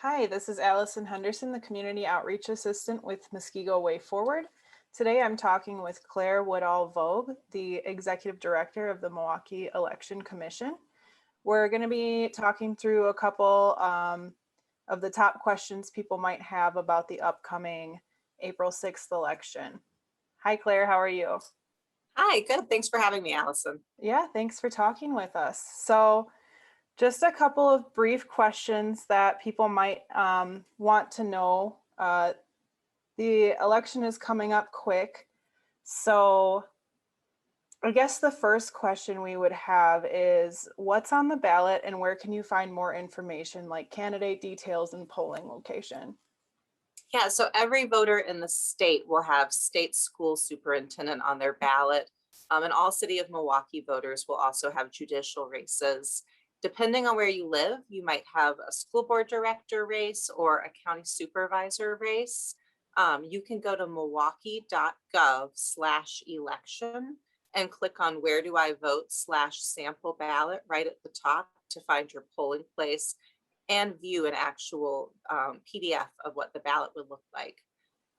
Hi, this is Allison Henderson, the Community Outreach Assistant with Muskego Way Forward. Today I'm talking with Claire Woodall-Vogg, the Executive Director of the Milwaukee Election Commission. We're going to be talking through a couple of the top questions people might have about the upcoming April 6th election. Hi, Claire, how are you? Hi, good. Thanks for having me, Allison. Yeah, thanks for talking with us. So just a couple of brief questions that people might want to know. The election is coming up quick. So I guess the first question we would have is what's on the ballot and where can you find more information like candidate details and polling location? Yeah, so every voter in the state will have state school superintendent on their ballot. And all city of Milwaukee voters will also have judicial races. Depending on where you live, you might have a school board director race or a county supervisor race. You can go to milwaukee.gov/election and click on where do I vote/sample ballot right at the top to find your polling place and view an actual PDF of what the ballot would look like.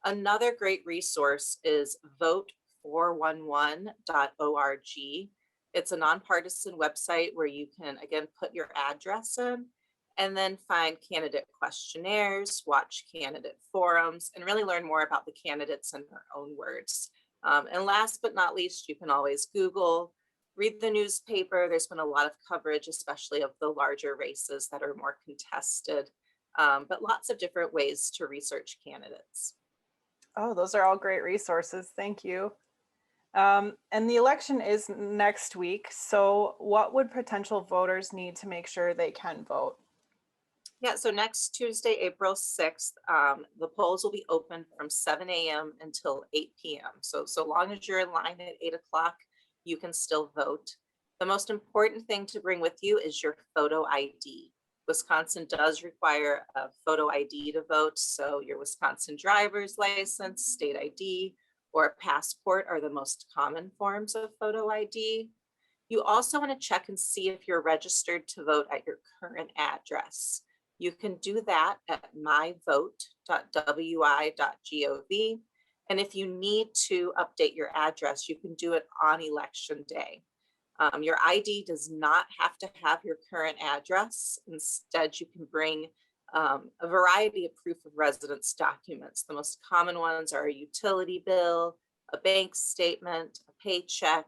Another great resource is vote411.org. It's a nonpartisan website where you can, again, put your address in and then find candidate questionnaires, watch candidate forums, and really learn more about the candidates in their own words. And last but not least, you can always Google, read the newspaper. There's been a lot of coverage, especially of the larger races that are more contested, but lots of different ways to research candidates. Oh, those are all great resources. Thank you. And the election is next week. So what would potential voters need to make sure they can vote? Yeah, so next Tuesday, April 6th, the polls will be open from 7 a.m. until 8 p.m. So long as you're in line at 8 o'clock, you can still vote. The most important thing to bring with you is your photo ID. Wisconsin does require a photo ID to vote, so your Wisconsin driver's license, state ID, or a passport are the most common forms of photo ID. You also want to check and see if you're registered to vote at your current address. You can do that at myvote.wi.gov. And if you need to update your address, you can do it on election day. Your ID does not have to have your current address. Instead, you can bring a variety of proof of residence documents. The most common ones are a utility bill, a bank statement, a paycheck,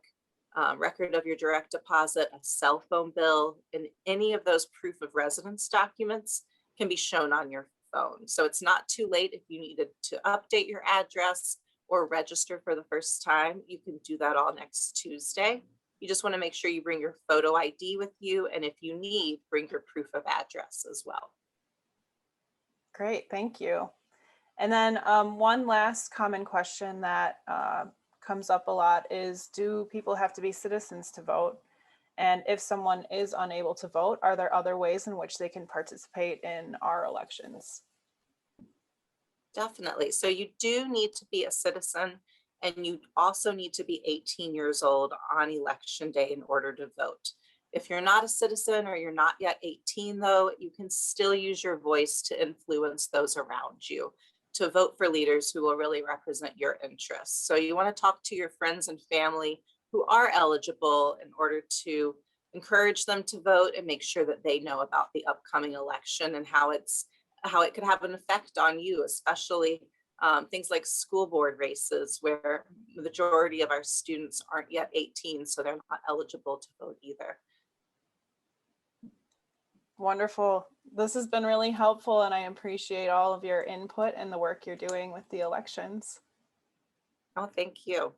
record of your direct deposit, a cell phone bill, and any of those proof of residence documents can be shown on your phone. So it's not too late if you needed to update your address or register for the first time. You can do that all next Tuesday. You just want to make sure you bring your photo ID with you, and if you need, bring your proof of address as well. Great, thank you. And then one last common question that comes up a lot is, do people have to be citizens to vote? And if someone is unable to vote, are there other ways in which they can participate in our elections? Definitely. So you do need to be a citizen, and you also need to be 18 years old on election day in order to vote. If you're not a citizen or you're not yet 18, though, you can still use your voice to influence those around you, to vote for leaders who will really represent your interests. So you want to talk to your friends and family who are eligible in order to encourage them to vote and make sure that they know about the upcoming election and how it could have an effect on you, especially things like school board races, where the majority of our students aren't yet 18, so they're not eligible to vote either. Wonderful. This has been really helpful, and I appreciate all of your input and the work you're doing with the elections. Oh, thank you.